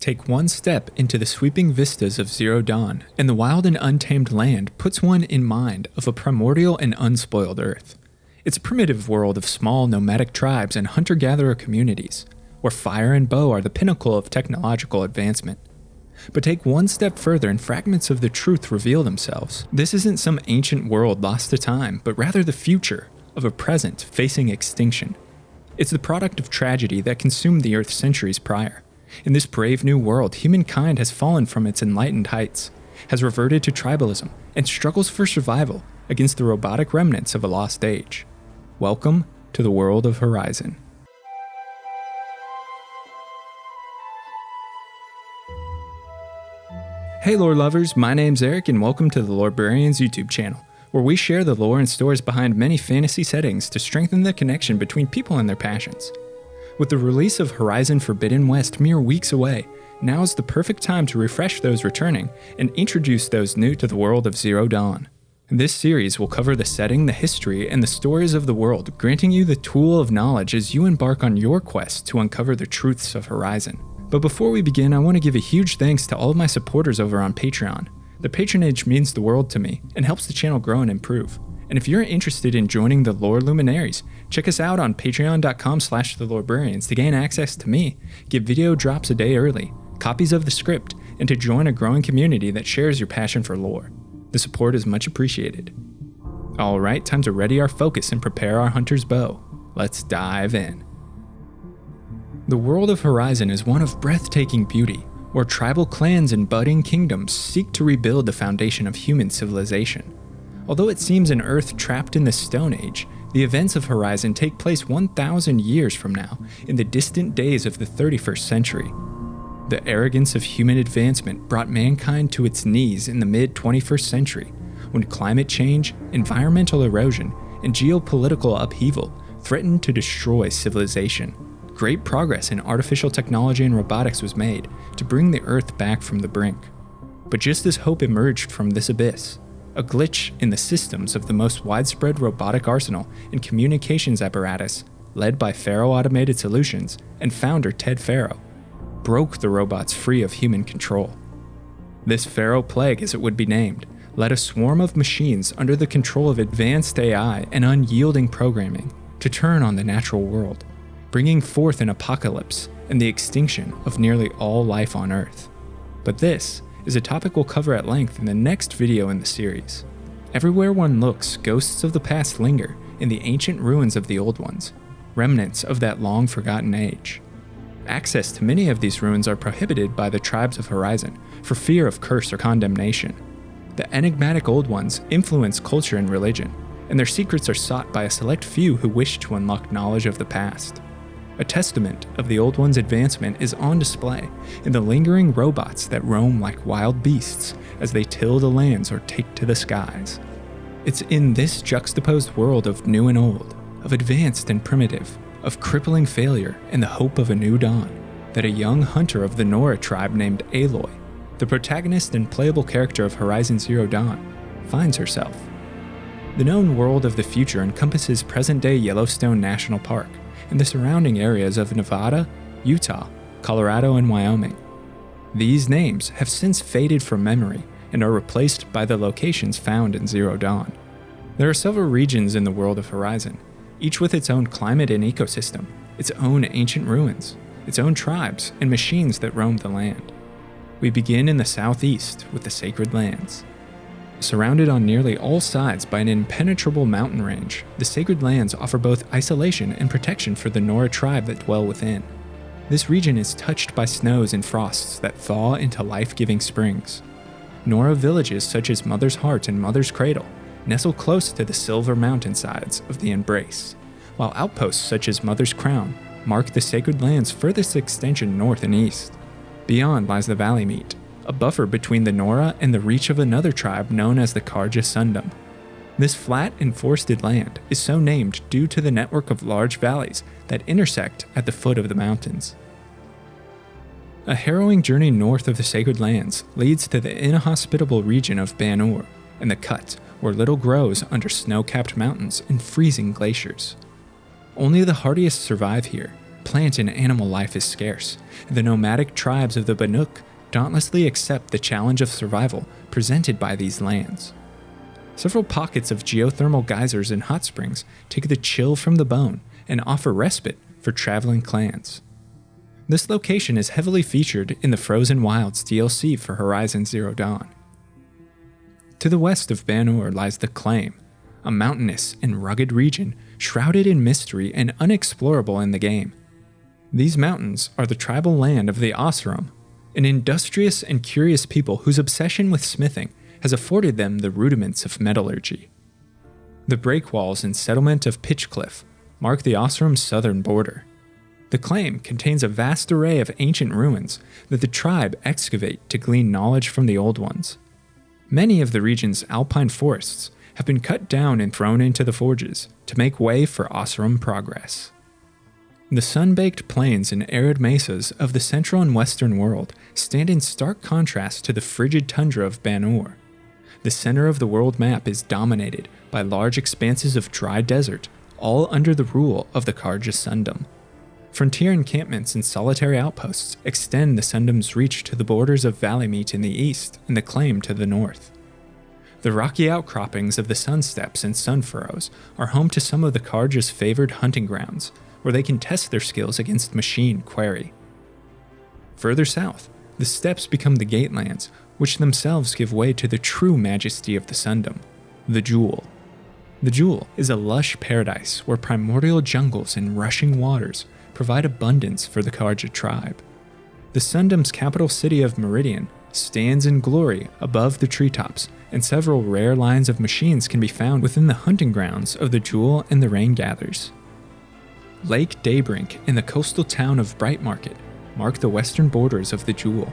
Take one step into the sweeping vistas of Zero Dawn, and the wild and untamed land puts one in mind of a primordial and unspoiled Earth. It's a primitive world of small nomadic tribes and hunter-gatherer communities, where fire and bow are the pinnacle of technological advancement. But take one step further and fragments of the truth reveal themselves. This isn't some ancient world lost to time, but rather the future of a present facing extinction. It's the product of tragedy that consumed the Earth centuries prior. In this brave new world, humankind has fallen from its enlightened heights, has reverted to tribalism, and struggles for survival against the robotic remnants of a lost age. Welcome to the world of Horizon. Hey lore lovers, my name's Eric and welcome to the Lorebrarians YouTube channel, where we share the lore and stories behind many fantasy settings to strengthen the connection between people and their passions. With the release of Horizon Forbidden West mere weeks away, now is the perfect time to refresh those returning and introduce those new to the world of Zero Dawn. This series will cover the setting, the history, and the stories of the world, granting you the tool of knowledge as you embark on your quest to uncover the truths of Horizon. But before we begin, I want to give a huge thanks to all of my supporters over on Patreon. The patronage means the world to me and helps the channel grow and improve. And if you're interested in joining the Lore Luminaries, check us out on patreon.com/thelorebrarians to gain access to me, get video drops a day early, copies of the script, and to join a growing community that shares your passion for lore. The support is much appreciated. Alright, time to ready our focus and prepare our hunter's bow. Let's dive in. The world of Horizon is one of breathtaking beauty, where tribal clans and budding kingdoms seek to rebuild the foundation of human civilization. Although it seems an Earth trapped in the Stone Age, the events of Horizon take place 1,000 years from now, in the distant days of the 31st century. The arrogance of human advancement brought mankind to its knees in the mid-21st century, when climate change, environmental erosion, and geopolitical upheaval threatened to destroy civilization. Great progress in artificial technology and robotics was made to bring the Earth back from the brink. But just as hope emerged from this abyss, a glitch in the systems of the most widespread robotic arsenal and communications apparatus, led by Faro Automated Solutions and founder Ted Faro, broke the robots free of human control. This Faro Plague, as it would be named, led a swarm of machines under the control of advanced AI and unyielding programming to turn on the natural world, bringing forth an apocalypse and the extinction of nearly all life on Earth. But this is a topic we'll cover at length in the next video in the series. Everywhere one looks, ghosts of the past linger in the ancient ruins of the old ones, remnants of that long-forgotten age. Access to many of these ruins are prohibited by the tribes of Horizon for fear of curse or condemnation. The enigmatic old ones influence culture and religion, and their secrets are sought by a select few who wish to unlock knowledge of the past. A testament of the Old One's advancement is on display in the lingering robots that roam like wild beasts as they till the lands or take to the skies. It's in this juxtaposed world of new and old, of advanced and primitive, of crippling failure and the hope of a new dawn, that a young hunter of the Nora tribe named Aloy, the protagonist and playable character of Horizon Zero Dawn, finds herself. The known world of the future encompasses present-day Yellowstone National Park, and the surrounding areas of Nevada, Utah, Colorado, and Wyoming. These names have since faded from memory and are replaced by the locations found in Zero Dawn. There are several regions in the world of Horizon, each with its own climate and ecosystem, its own ancient ruins, its own tribes, and machines that roam the land. We begin in the southeast with the Sacred Lands. Surrounded on nearly all sides by an impenetrable mountain range, the Sacred Lands offer both isolation and protection for the Nora tribe that dwell within. This region is touched by snows and frosts that thaw into life-giving springs. Nora villages such as Mother's Heart and Mother's Cradle nestle close to the silver mountainsides of the Embrace, while outposts such as Mother's Crown mark the Sacred Lands' furthest extension north and east. Beyond lies the Valley Meet, a buffer between the Nora and the reach of another tribe known as the Karja Sundom. This flat and forested land is so named due to the network of large valleys that intersect at the foot of the mountains. A harrowing journey north of the Sacred Lands leads to the inhospitable region of Ban-Ur and the Cut, where little grows under snow-capped mountains and freezing glaciers. Only the hardiest survive here, plant and animal life is scarce. The nomadic tribes of the Banuk dauntlessly accept the challenge of survival presented by these lands. Several pockets of geothermal geysers and hot springs take the chill from the bone and offer respite for traveling clans. This location is heavily featured in the Frozen Wilds DLC for Horizon Zero Dawn. To the west of Ban-Ur lies the Claim, a mountainous and rugged region shrouded in mystery and unexplorable in the game. These mountains are the tribal land of the Oseram, an industrious and curious people whose obsession with smithing has afforded them the rudiments of metallurgy. The breakwalls and settlement of Pitchcliff mark the Oseram's southern border. The Claim contains a vast array of ancient ruins that the tribe excavate to glean knowledge from the old ones. Many of the region's alpine forests have been cut down and thrown into the forges to make way for Oseram progress. The sun-baked plains and arid mesas of the central and western world stand in stark contrast to the frigid tundra of Ban-Ur. The center of the world map is dominated by large expanses of dry desert, all under the rule of the Karja Sundom. Frontier encampments and solitary outposts extend the Sundom's reach to the borders of Valleymeet in the east and the Claim to the north. The rocky outcroppings of the sun steppes and sun furrows are home to some of the Karja's favored hunting grounds, where they can test their skills against machine quarry. Further south, the steppes become the Gatelands, which themselves give way to the true majesty of the Sundom, the Jewel. The Jewel is a lush paradise where primordial jungles and rushing waters provide abundance for the Karja tribe. The Sundom's capital city of Meridian stands in glory above the treetops, and several rare lines of machines can be found within the hunting grounds of the Jewel and the Rain Gathers. Lake Daybrink and the coastal town of Bright Market mark the western borders of the Jewel.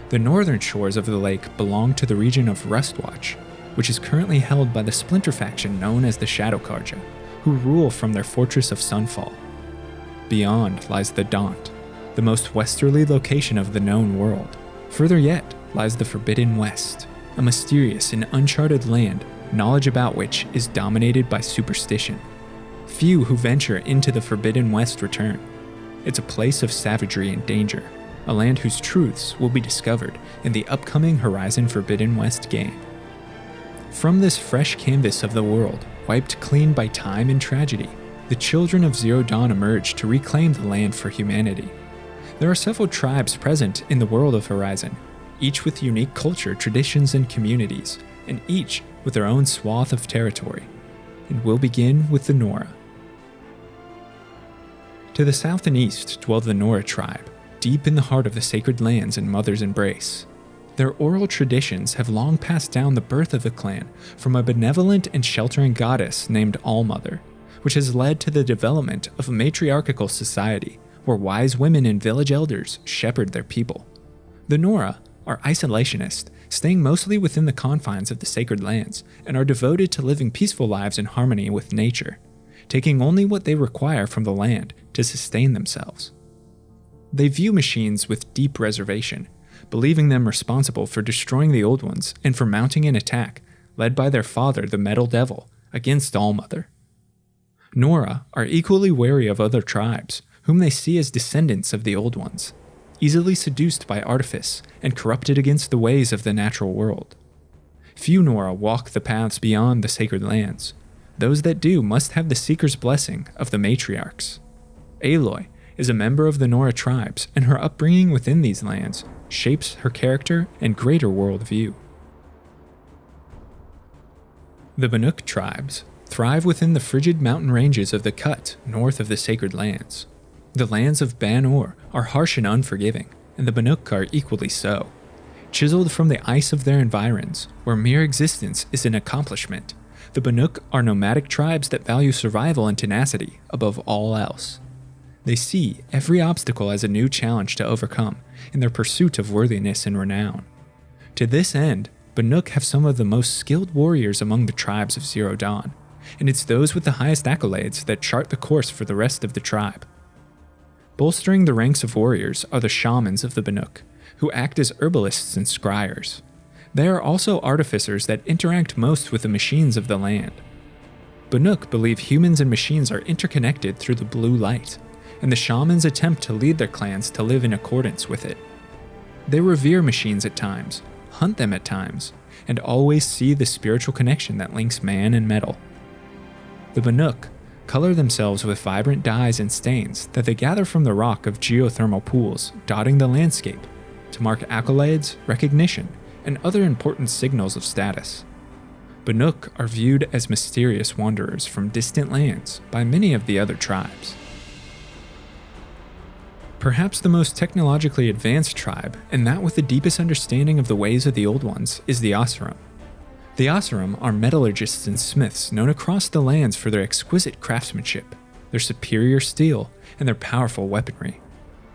The northern shores of the lake belong to the region of Rustwatch, which is currently held by the splinter faction known as the Shadow Karja, who rule from their fortress of Sunfall. Beyond lies the Daunt, the most westerly location of the known world. Further yet lies the Forbidden West, a mysterious and uncharted land, knowledge about which is dominated by superstition. Few who venture into the Forbidden West return. It's a place of savagery and danger, a land whose truths will be discovered in the upcoming Horizon Forbidden West game. From this fresh canvas of the world, wiped clean by time and tragedy, the children of Zero Dawn emerge to reclaim the land for humanity. There are several tribes present in the world of Horizon, each with unique culture, traditions, and communities, and each with their own swath of territory. And we'll begin with the Nora. To the south and east dwell the Nora tribe, deep in the heart of the sacred lands and Mother's Embrace. Their oral traditions have long passed down the birth of the clan from a benevolent and sheltering goddess named Allmother, which has led to the development of a matriarchal society where wise women and village elders shepherd their people. The Nora are isolationist, staying mostly within the confines of the sacred lands, and are devoted to living peaceful lives in harmony with nature, taking only what they require from the land to sustain themselves. They view machines with deep reservation, believing them responsible for destroying the old ones and for mounting an attack, led by their father, the Metal Devil, against Allmother. Nora are equally wary of other tribes, whom they see as descendants of the old ones, easily seduced by artifice and corrupted against the ways of the natural world. Few Nora walk the paths beyond the sacred lands. Those that do must have the Seeker's blessing of the matriarchs. Aloy is a member of the Nora tribes, and her upbringing within these lands shapes her character and greater worldview. The Banuk tribes thrive within the frigid mountain ranges of the Cut north of the sacred lands. The lands of Ban-Ur are harsh and unforgiving, and the Banuk are equally so. Chiseled from the ice of their environs, where mere existence is an accomplishment, the Banuk are nomadic tribes that value survival and tenacity above all else. They see every obstacle as a new challenge to overcome in their pursuit of worthiness and renown. To this end, Banuk have some of the most skilled warriors among the tribes of Zero Dawn, and it's those with the highest accolades that chart the course for the rest of the tribe. Bolstering the ranks of warriors are the shamans of the Banuk, who act as herbalists and scryers. They are also artificers that interact most with the machines of the land. Banuk believe humans and machines are interconnected through the blue light, and the shamans attempt to lead their clans to live in accordance with it. They revere machines at times, hunt them at times, and always see the spiritual connection that links man and metal. The Banuk color themselves with vibrant dyes and stains that they gather from the rock of geothermal pools dotting the landscape to mark accolades, recognition, and other important signals of status. Banuk are viewed as mysterious wanderers from distant lands by many of the other tribes. Perhaps the most technologically advanced tribe, and that with the deepest understanding of the ways of the Old Ones, is the Asuram. The Asuram are metallurgists and smiths known across the lands for their exquisite craftsmanship, their superior steel, and their powerful weaponry.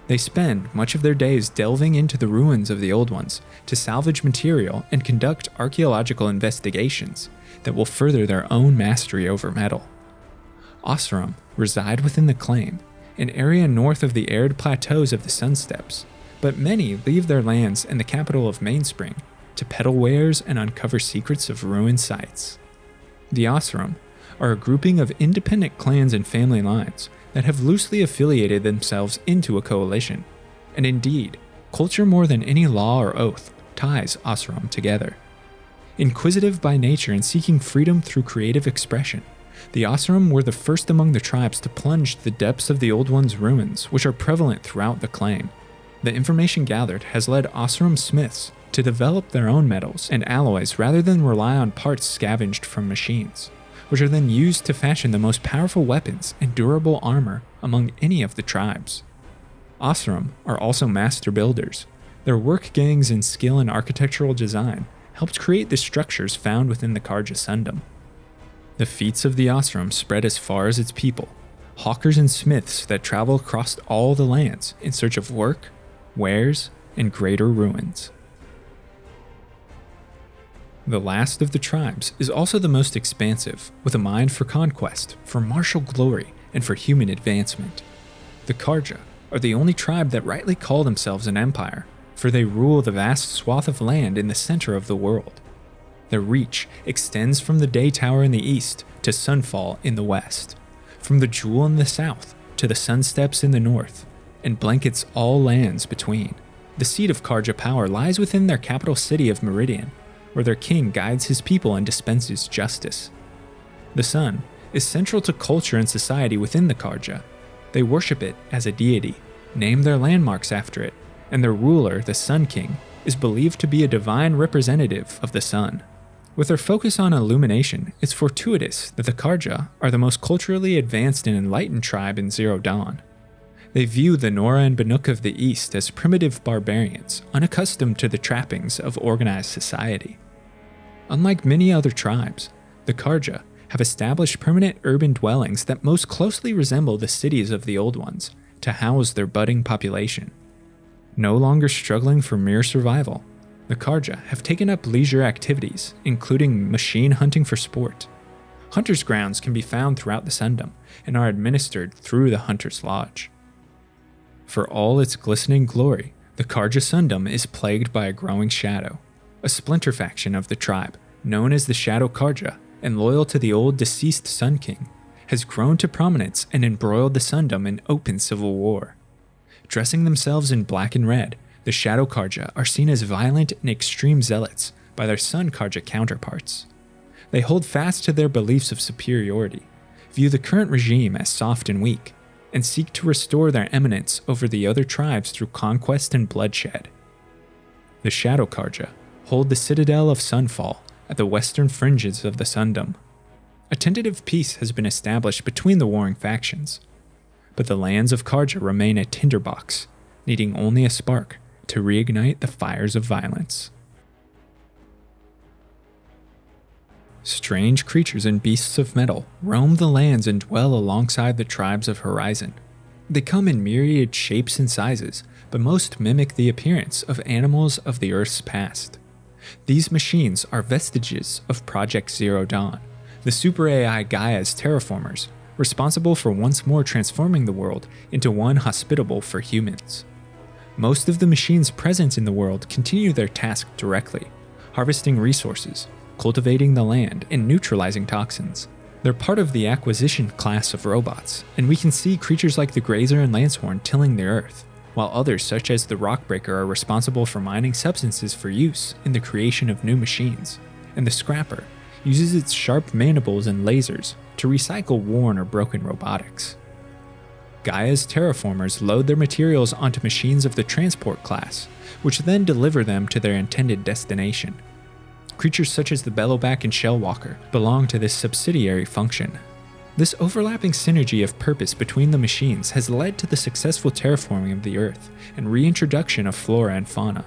They spend much of their days delving into the ruins of the Old Ones to salvage material and conduct archaeological investigations that will further their own mastery over metal. Asuram reside within the claim, an area north of the arid plateaus of the Sun Steppes, but many leave their lands and the capital of Mainspring to peddle wares and uncover secrets of ruined sites. The Asuram are a grouping of independent clans and family lines that have loosely affiliated themselves into a coalition, and indeed, culture more than any law or oath ties Asuram together. Inquisitive by nature and seeking freedom through creative expression, the Asuram were the first among the tribes to plunge the depths of the Old One's ruins, which are prevalent throughout the claim. The information gathered has led Asuram smiths to develop their own metals and alloys rather than rely on parts scavenged from machines, which are then used to fashion the most powerful weapons and durable armor among any of the tribes. Asuram are also master builders. Their work gangs and skill in architectural design helped create the structures found within the Karja Sundom. The feats of the Asuram spread as far as its people, hawkers and smiths that travel across all the lands in search of work, wares, and greater ruins. The last of the tribes is also the most expansive, with a mind for conquest, for martial glory, and for human advancement. The Karja are the only tribe that rightly call themselves an empire, for they rule the vast swath of land in the center of the world. Their reach extends from the Day Tower in the east to Sunfall in the west, from the Jewel in the south to the Sun Steppes in the north, and blankets all lands between. The seat of Karja power lies within their capital city of Meridian, where their king guides his people and dispenses justice. The sun is central to culture and society within the Karja. They worship it as a deity, name their landmarks after it, and their ruler, the Sun King, is believed to be a divine representative of the sun. With their focus on illumination, it's fortuitous that the Karja are the most culturally advanced and enlightened tribe in Zero Dawn. They view the Nora and Banuk of the East as primitive barbarians, unaccustomed to the trappings of organized society. Unlike many other tribes, the Karja have established permanent urban dwellings that most closely resemble the cities of the Old Ones to house their budding population. No longer struggling for mere survival, the Karja have taken up leisure activities, including machine hunting for sport. Hunters' grounds can be found throughout the Sundom and are administered through the Hunter's Lodge. For all its glistening glory, the Karja Sundom is plagued by a growing shadow. A splinter faction of the tribe, known as the Shadow Karja and loyal to the old deceased Sun King, has grown to prominence and embroiled the Sundom in open civil war. Dressing themselves in black and red, the Shadow Karja are seen as violent and extreme zealots by their Sun Karja counterparts. They hold fast to their beliefs of superiority, view the current regime as soft and weak, and seek to restore their eminence over the other tribes through conquest and bloodshed. The Shadow Karja hold the citadel of Sunfall at the western fringes of the Sundom. A tentative peace has been established between the warring factions, but the lands of Karja remain a tinderbox, needing only a spark to reignite the fires of violence. Strange creatures and beasts of metal roam the lands and dwell alongside the tribes of Horizon. They come in myriad shapes and sizes, but most mimic the appearance of animals of the Earth's past. These machines are vestiges of Project Zero Dawn, the super AI Gaia's terraformers, responsible for once more transforming the world into one hospitable for humans. Most of the machines present in the world continue their task directly, harvesting resources, cultivating the land, and neutralizing toxins, They're part of the acquisition class of robots, and we can see creatures like the Grazer and Lancehorn tilling the earth, while others such as the Rockbreaker are responsible for mining substances for use in the creation of new machines, and the Scrapper uses its sharp mandibles and lasers to recycle worn or broken robotics. Gaia's terraformers load their materials onto machines of the transport class, which then deliver them to their intended destination. Creatures such as the Bellowback and Shellwalker belong to this subsidiary function. This overlapping synergy of purpose between the machines has led to the successful terraforming of the Earth and reintroduction of flora and fauna.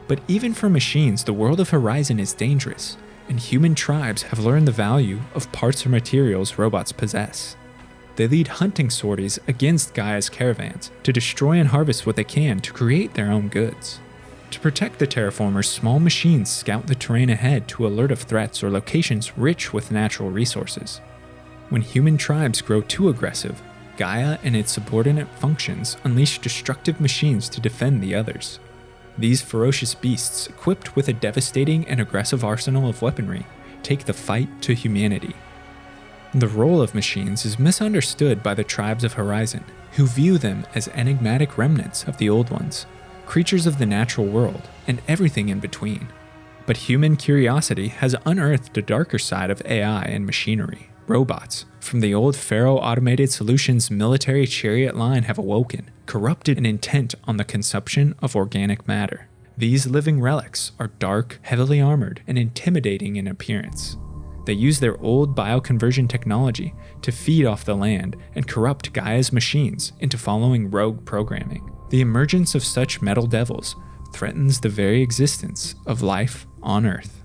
But even for machines, the world of Horizon is dangerous, and human tribes have learned the value of parts or materials robots possess. They lead hunting sorties against Gaia's caravans to destroy and harvest what they can to create their own goods. To protect the terraformers, small machines scout the terrain ahead to alert of threats or locations rich with natural resources. When human tribes grow too aggressive, Gaia and its subordinate functions unleash destructive machines to defend the others. These ferocious beasts, equipped with a devastating and aggressive arsenal of weaponry, take the fight to humanity. The role of machines is misunderstood by the tribes of Horizon, who view them as enigmatic remnants of the old ones, creatures of the natural world, and everything in between. But human curiosity has unearthed a darker side of AI and machinery. Robots from the old Pharaoh Automated Solutions military chariot line have awoken, corrupted and intent on the consumption of organic matter. These living relics are dark, heavily armored, and intimidating in appearance. They use their old bioconversion technology to feed off the land and corrupt Gaia's machines into following rogue programming. The emergence of such metal devils threatens the very existence of life on Earth.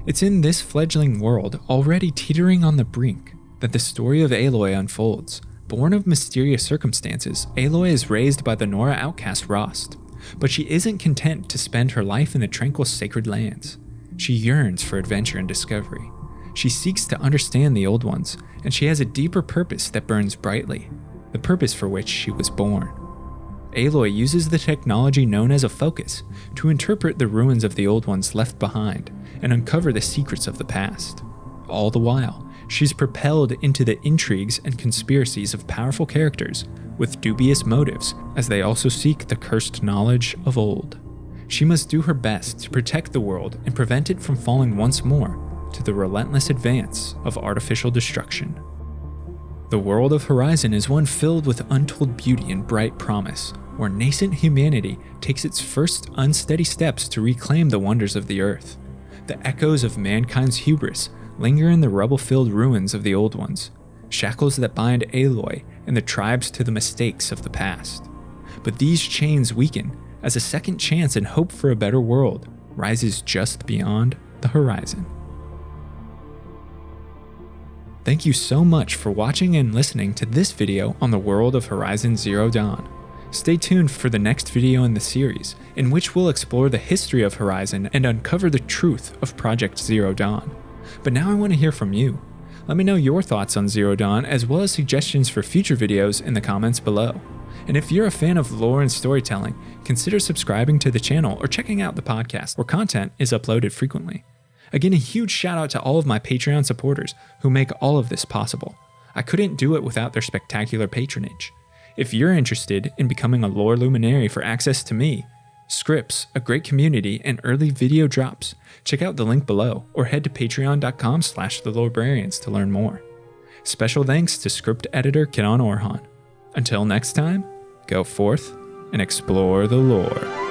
It's in this fledgling world, already teetering on the brink, that the story of Aloy unfolds. Born of mysterious circumstances, Aloy is raised by the Nora outcast Rost, but she isn't content to spend her life in the tranquil sacred lands. She yearns for adventure and discovery. She seeks to understand the old ones, and she has a deeper purpose that burns brightly, the purpose for which she was born. Aloy uses the technology known as a focus to interpret the ruins of the old ones left behind and uncover the secrets of the past. All the while, she's propelled into the intrigues and conspiracies of powerful characters with dubious motives as they also seek the cursed knowledge of old. She must do her best to protect the world and prevent it from falling once more to the relentless advance of artificial destruction. The world of Horizon is one filled with untold beauty and bright promise, where nascent humanity takes its first unsteady steps to reclaim the wonders of the earth. The echoes of mankind's hubris linger in the rubble-filled ruins of the old ones, shackles that bind Aloy and the tribes to the mistakes of the past. But these chains weaken as a second chance and hope for a better world rises just beyond the horizon. Thank you so much for watching and listening to this video on the world of Horizon Zero Dawn. Stay tuned for the next video in the series, in which we'll explore the history of Horizon and uncover the truth of Project Zero Dawn. But now I want to hear from you. Let me know your thoughts on Zero Dawn as well as suggestions for future videos in the comments below. And if you're a fan of lore and storytelling, consider subscribing to the channel or checking out the podcast where content is uploaded frequently. Again, a huge shout out to all of my Patreon supporters who make all of this possible. I couldn't do it without their spectacular patronage. If you're interested in becoming a lore luminary for access to me, scripts, a great community, and early video drops, check out the link below or head to patreon.com/thelorebrarians to learn more. Special thanks to script editor Kenan Orhan. Until next time, go forth and explore the lore.